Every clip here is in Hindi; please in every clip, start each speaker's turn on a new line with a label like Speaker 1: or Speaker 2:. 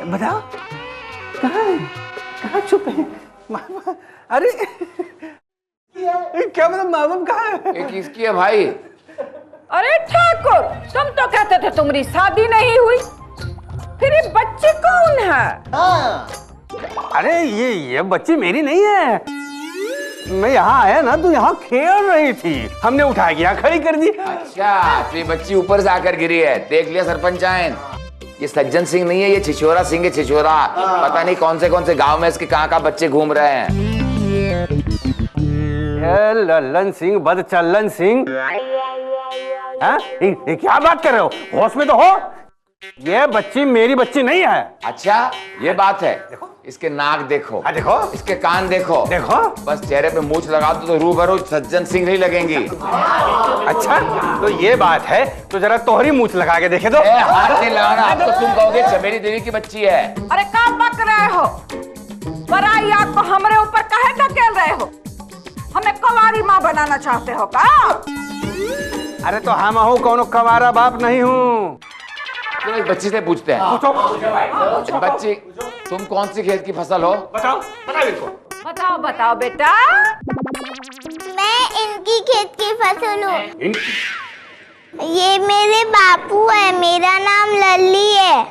Speaker 1: बताओ कहाँ है, कहाँ छुपे हैं? अरे क्या मतलब माँ बाप कहाँ है?
Speaker 2: ये किसकी है भाई?
Speaker 3: अरे ठाकुर, तुम तो कहते थे तुम्हारी शादी नहीं हुई, फिर ये बच्ची कौन है?
Speaker 1: अरे ये बच्ची मेरी नहीं है। मैं यहाँ आया ना तो यहाँ खेल रही थी, हमने उठा के यहाँ खड़ी कर दी।
Speaker 2: अच्छा, तो ये बच्ची ऊपर से आकर गिरी है। देख लिया सरपंच आयन, ये सज्जन सिंह नहीं है, ये छिछोरा सिंह है। छिछोरा, पता नहीं कौन से गांव में इसके कहाँ बच्चे घूम रहे हैं।
Speaker 1: लल्लन सिंह, बदचल्लन सिंह, ये क्या बात कर रहे हो? होश में तो हो। ये बच्ची मेरी बच्ची नहीं है।
Speaker 2: अच्छा, ये बात है। इसके नाक देखो,
Speaker 1: देखो,
Speaker 2: इसके कान देखो,
Speaker 1: देखो,
Speaker 2: बस चेहरे पे मूछ लगा दो तो रूबरू सज्जन सिंह नहीं लगेंगी।
Speaker 1: अच्छा, तो ये बात है, तो जरा तोहरी मूछ लगा के देखे दो।
Speaker 2: हाथ नहीं लगाना, अब तो तुम कहोगे चमेली देवी की बच्ची है।
Speaker 3: अरे क्या बक रहे हो? बराई आग को हमारे ऊपर काहे धकेल रहे हो? हमें कुंवारी माँ बनाना चाहते हो का?
Speaker 1: अरे तो हम हूँ कौनो कवारा बाप नहीं हूँ।
Speaker 2: चलो इस बच्ची से पूछते हैं।
Speaker 1: पूछो।
Speaker 2: बच्ची, तुम कौन सी खेत की फसल हो?
Speaker 1: बताओ इनको।
Speaker 3: बताओ बेटा।
Speaker 4: मैं इनकी खेत की फसल हूँ। ये मेरे बापू है, मेरा नाम लल्ली है।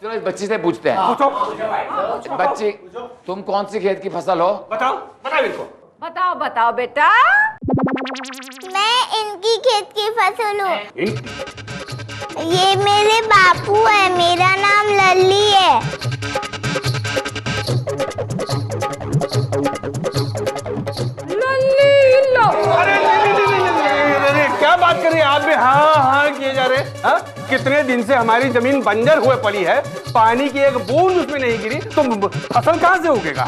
Speaker 2: चलो इस बच्ची से पूछते हैं।
Speaker 1: पूछो।
Speaker 2: बच्ची, तुम कौन सी खेत की फसल हो?
Speaker 1: बताओ इनको।
Speaker 3: बताओ बेटा।
Speaker 4: मैं इनकी खेत की फसल हूँ। ये मेरे बापू है, मेरा नाम लल्ली है।
Speaker 1: अरे क्या बात कर रही है आप भी? हाँ किए जा रहे हैं। कितने दिन से हमारी जमीन बंजर हुए पड़ी है, पानी की एक बूंद उसमें नहीं गिरी, तो फसल कहाँ से उगेगा?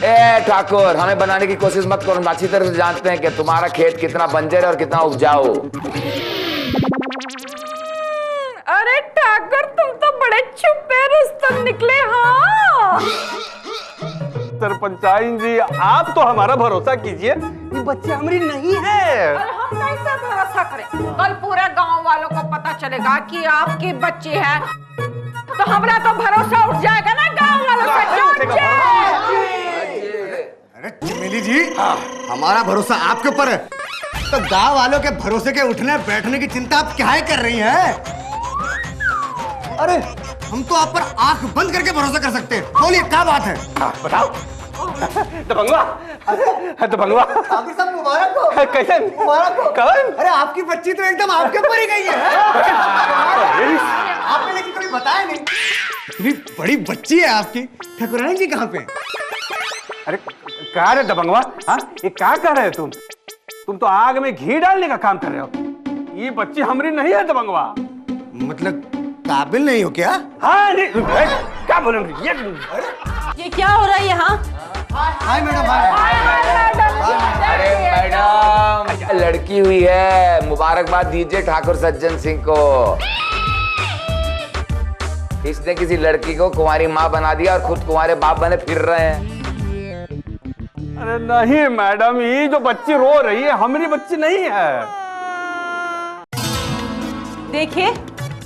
Speaker 2: ए ठाकुर, हमें बनाने की कोशिश मत करो। अच्छी तरह से जानते हैं कि तुम्हारा खेत कितना बंजर है और कितना उपजाऊ।
Speaker 3: अरे ठाकुर, तुम तो बड़े छुपे रुस्तम निकले। हाँ
Speaker 1: सरपंचाइन जी, आप तो हमारा भरोसा कीजिए, ये बच्ची हमारी नहीं है।
Speaker 3: अरे हम कैसे भरोसा करें? कल पूरे गांव वालों को पता चलेगा कि आपकी बच्ची है, तो हमारा तो भरोसा उठ जाएगा ना गांव वालों से।
Speaker 5: अरे चमेली जी, हमारा भरोसा आपके ऊपर है, तो गांव वालों के भरोसे के उठने बैठने की चिंता आप क्या कर रही हैं? अरे हम तो आप पर आंख बंद करके भरोसा कर सकते हैं। बोलिए क्या बात है?
Speaker 1: बताओ। दबंगवा,
Speaker 5: ठाकुर साहब मुबारक हो।
Speaker 1: कैसे?
Speaker 5: मुबारक हो।
Speaker 1: कौन?
Speaker 5: अरे आपकी बच्ची तो एकदम आपके ऊपर ही गई है। आपने लेकिन कभी बताया नहीं। इतनी बड़ी बच्ची है आपकी। ठाकुरानी जी कहाँ पे?
Speaker 1: अरे कहा रे दबंगवा, ये क्या कर रहे हो तुम तो आग में घी डालने का काम कर रहे हो। ये बच्ची हमारी नहीं है दबंगवा।
Speaker 5: मतलब काबिल नहीं हो क्या?
Speaker 1: हाँ नहीं, क्या बोलूंगी?
Speaker 3: ये क्या हो रहा है यहाँ?
Speaker 5: Hi madam.
Speaker 2: अरे मैडम, लड़की हुई है, मुबारकबाद दीजिए ठाकुर सज्जन सिंह को। इसने किसी लड़की को कुंवारी माँ बना दिया और खुद कुंवारे बाप बने फिर रहे हैं।
Speaker 1: अरे नहीं मैडम, ये जो बच्ची रो रही है हमारी बच्ची नहीं है।
Speaker 6: देखिए,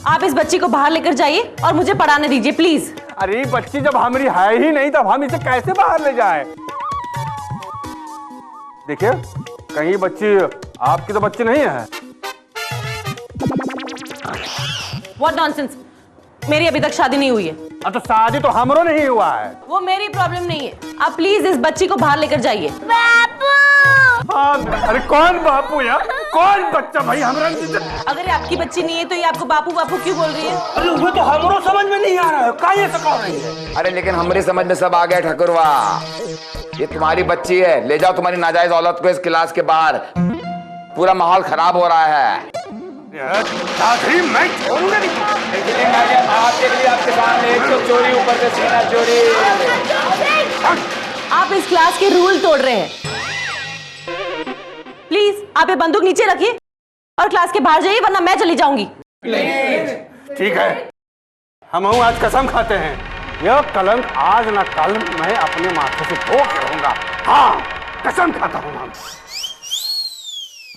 Speaker 6: आप इस बच्ची को बाहर लेकर जाइए और मुझे पढ़ाने दीजिए प्लीज।
Speaker 1: अरे ये बच्ची जब हमारी है ही नहीं, तब हम इसे कैसे बाहर ले जाएं? देखिए, कहीं बच्ची आपकी तो बच्ची नहीं है।
Speaker 6: What nonsense! मेरी अभी तक शादी नहीं हुई है।
Speaker 1: तो शादी तो हमरो नहीं हुआ है।
Speaker 6: वो मेरी प्रॉब्लम नहीं है। आप प्लीज इस बच्ची को बाहर लेकर जाइए।
Speaker 4: बापू।
Speaker 1: अरे कौन बापू यार? कौन बच्चा भाई? हमरा
Speaker 6: अगर आपकी बच्ची नहीं है तो ये आपको बापू बापू क्यों बोल रही है?
Speaker 1: अरे वो तो हमरो समझ में नहीं आ रहा है, काहे से कह रही है?
Speaker 2: अरे लेकिन हमारी समझ में सब आ गया ठाकुरवा। ये तुम्हारी बच्ची है, ले जाओ तुम्हारी नाजायज औलाद को इस क्लास के बाहर। पूरा माहौल खराब हो रहा है।
Speaker 1: मैं छोड़ूंगा नहीं।
Speaker 2: आपके लिए आपके सामने एक तो चोरी, ऊपर से सीना चोरी।
Speaker 6: आप इस क्लास के रूल तोड़ रहे हैं। प्लीज आप ये बंदूक नीचे रखिए और क्लास के बाहर जाइए, वरना मैं चली जाऊंगी।
Speaker 1: ठीक है, हम आज कसम खाते हैं, यह कलंक आज न कल मैं अपने माथे से धो के रहूंगा। हाँ, कसम खाता हूँ हम।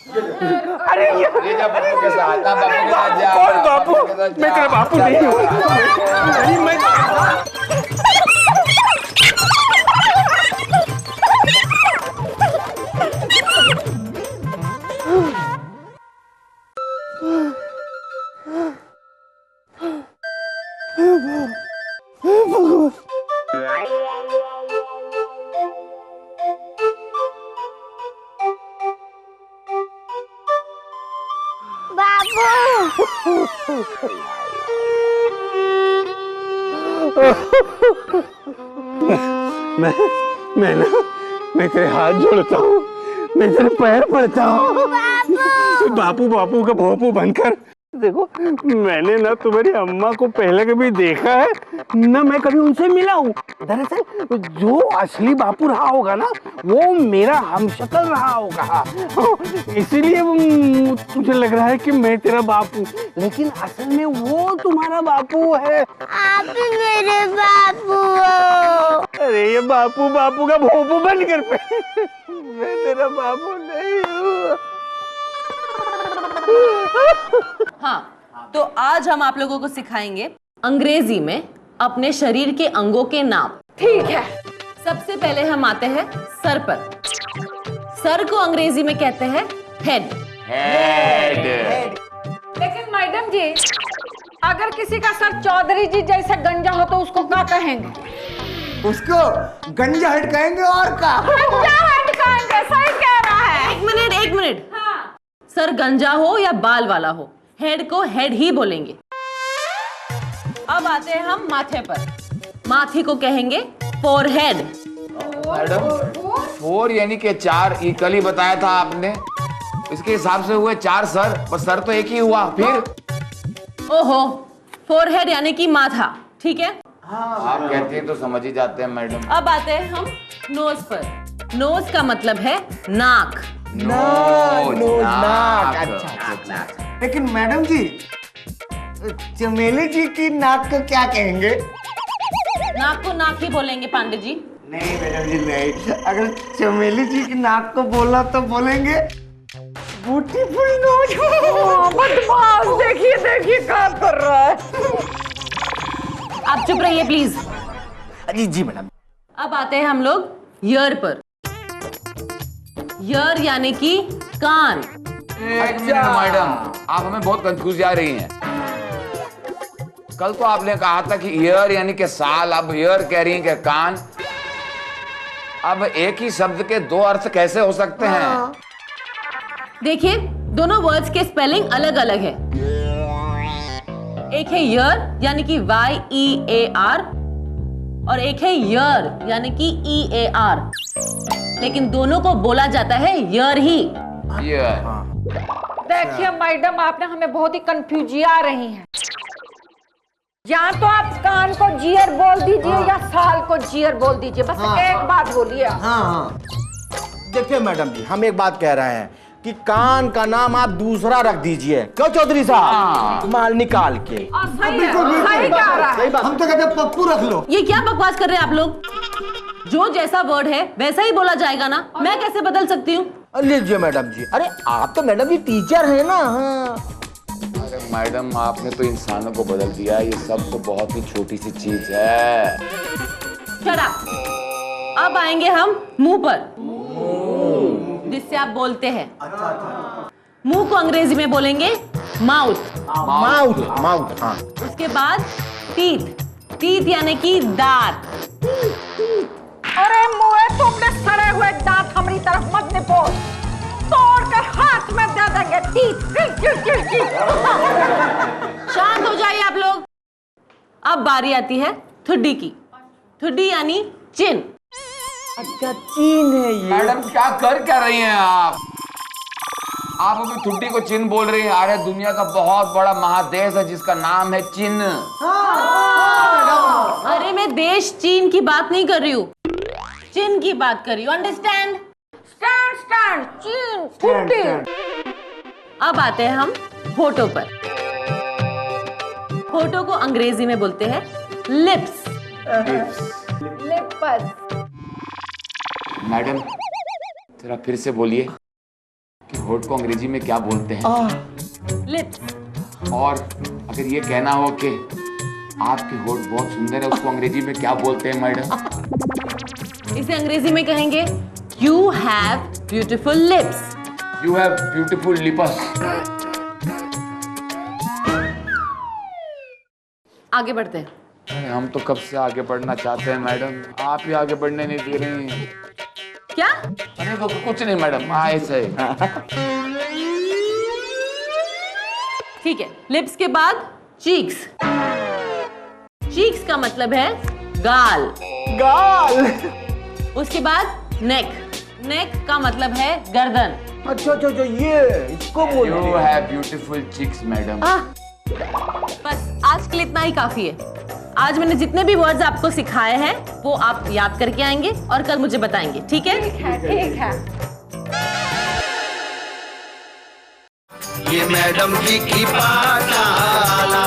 Speaker 1: अरे
Speaker 2: ले जा बापू के साथ, ना बापू के साथ जा।
Speaker 1: कौन बापू?
Speaker 2: के साथ जा।
Speaker 1: मैं तेरा बापू नहीं हूँ। नहीं, मैं मैं तेरे हाथ जोड़ता हूँ, मैं तेरे पैर पड़ता हूँ। बापू बापू का भोपू बनकर देखो, मैंने ना तुम्हारी अम्मा को पहले कभी देखा है ना मैं कभी उनसे मिला हूँ। दरअसल जो असली बापू रहा होगा ना वो मेरा हमशक्ल रहा होगा, इसीलिए तुझे लग रहा है कि मैं तेरा बापू, लेकिन असल में वो तुम्हारा बापू है।
Speaker 4: आप मेरे बापू हो।
Speaker 1: अरे ये बापू बापू का भोपू बनकर पे मैं तेरा बापू नहीं हूँ।
Speaker 6: हाँ, तो आज हम आप लोगों को सिखाएंगे अंग्रेजी में अपने शरीर के अंगों के नाम।
Speaker 3: ठीक है।
Speaker 6: सबसे पहले हम आते हैं सर पर। सर को अंग्रेजी में कहते हैं हेड।
Speaker 2: हेड।
Speaker 3: लेकिन मैडम जी, अगर किसी का सर चौधरी जी जैसे गंजा हो तो उसको क्या कहेंगे?
Speaker 5: उसको गंजा हेड कहेंगे और का।
Speaker 3: गंजा हेड कहेंगे, सही कह रहा है।
Speaker 6: एक मिनट।
Speaker 3: हाँ।
Speaker 6: सर गंजा हो या बाल वाला हो, हेड को हेड ही बोलेंगे। अब आते हैं हम माथे पर। माथे को कहेंगे फोरहेड।
Speaker 2: मैडम, 4 यानी कि 4 इक्वली बताया था आपने, इसके हिसाब से हुए 4 सर, पर सर तो एक ही हुआ फिर।
Speaker 6: ओहो, फोरहेड यानी कि माथा, ठीक है।
Speaker 2: आप कहती हैं तो समझ ही जाते हैं मैडम।
Speaker 6: अब आते हैं हम नोज पर। नोज का मतलब है नाक।
Speaker 2: नाक।
Speaker 5: अच्छा। लेकिन मैडम जी, चमेली जी की नाक को क्या कहेंगे?
Speaker 6: नाक को नाक ही बोलेंगे पांडे जी।
Speaker 5: नहीं मैडम जी नहीं, अगर चमेली जी की नाक को बोला तो बोलेंगे ब्यूटीफुल नोज।
Speaker 3: बदमाश, देखिए क्या कर रहा है।
Speaker 6: आप चुप रहिए प्लीज।
Speaker 5: Ji madam.
Speaker 6: अब आते हैं हम लोग ईयर पर। ईयर यानी कि कान।
Speaker 2: एक मिनट मैडम, आप हमें बहुत कंफ्यूज जा रही हैं। कल तो आपने कहा था कि ईयर यानी कि साल, अब ईयर कह रही हैं कि कान। अब एक ही शब्द के 2 अर्थ कैसे हो सकते हैं?
Speaker 6: देखिए, दोनों वर्ड्स के स्पेलिंग अलग अलग है। एक है ईयर यानी कि YEAR और एक है ईयर यानी कि EAR, लेकिन दोनों को बोला जाता है ईयर ही।
Speaker 3: देखिए मैडम, आपने हमें बहुत ही कंफ्यूजिया रही हैं। या तो आप कान को जियर बोल दीजिए या साल को जियर बोल दीजिए, बस एक बात बोलिए।
Speaker 7: हाँ। देखिए मैडम जी, हम एक बात कह रहे हैं कि कान का नाम आप दूसरा रख दीजिए। क्यों चौधरी साहब? माल निकाल के।
Speaker 3: सही कह रहा है।
Speaker 5: हम तो कहते हैं पप्पू रख लो।
Speaker 6: ये क्या बकवास कर रहे हैं आप लोग? जो जैसा वर्ड है वैसा ही बोला जाएगा ना, मैं कैसे बदल सकती हूँ?
Speaker 7: लीजिए मैडम जी। अरे आप तो मैडम जी टीचर है ना। हाँ।
Speaker 2: अरे मैडम, आपने तो इंसानों को बदल दिया। ये सब तो बहुत ही छोटी सी चीज है।
Speaker 6: Shut up। अब आएंगे हम मुंह पर, जिससे आप बोलते हैं। मुंह को अंग्रेजी में बोलेंगे माउथ।
Speaker 7: माउथ। हाँ।
Speaker 6: उसके बाद टीथ। टीथ यानी कि दांत।
Speaker 3: अरे मुए, तुमने सड़े हुए दांत हमारी तरफ मत निपोल, तोड़कर हाथ में दे देंगे।
Speaker 6: शांत हो जाइए आप लोग। अब बारी आती है ठुड्डी की। ठुड्डी यानी चिन।
Speaker 7: अच्छा, चीन है ये।
Speaker 2: मैडम, क्या रही हैं आप अभी ठुड्डी को चीन बोल रही हैं। अरे दुनिया का बहुत बड़ा महादेश है जिसका नाम है चीन।
Speaker 6: अरे मैं देश चीन की बात नहीं कर रही हूँ, चिन की बात कर रही हूँ। अंडरस्टैंड?
Speaker 3: स्टैंड चीन ठुड्डी।
Speaker 6: अब आते हैं हम होठों पर। होठों को अंग्रेजी में बोलते हैं लिप्स।
Speaker 3: लिप्स।
Speaker 2: मैडम, जरा फिर से बोलिए। कि होठ को अंग्रेजी में क्या बोलते हैं?
Speaker 6: लिप्स।
Speaker 2: और अगर ये कहना हो कि आपके होठ बहुत सुंदर है, उसको अंग्रेजी में क्या बोलते हैं मैडम?
Speaker 6: इसे अंग्रेजी में कहेंगे you have beautiful lips.
Speaker 2: You have beautiful lips.
Speaker 6: आगे बढ़ते हैं।
Speaker 2: अरे हम तो कब से आगे बढ़ना चाहते हैं मैडम, आप ही आगे बढ़ने नहीं दे रही हैं।
Speaker 6: क्या?
Speaker 2: अरे कुछ नहीं मैडम, ऐसे
Speaker 6: ठीक है, लिप्स के बाद चीक्स। चीक्स का मतलब है गाल।
Speaker 7: गाल।
Speaker 6: उसके बाद नेक। नेक का मतलब है गर्दन।
Speaker 7: अच्छा अच्छा अच्छा, ये इसको बोलते
Speaker 2: यू
Speaker 7: हैं।
Speaker 2: Have beautiful cheeks madam.
Speaker 6: बस आज के लिए इतना ही काफी है। आज मैंने जितने भी वर्ड्स आपको सिखाए हैं वो आप याद करके आएंगे और कल मुझे बताएंगे, ठीक है?
Speaker 3: ठीक है।
Speaker 8: ये मैडम जी की पाठशाला।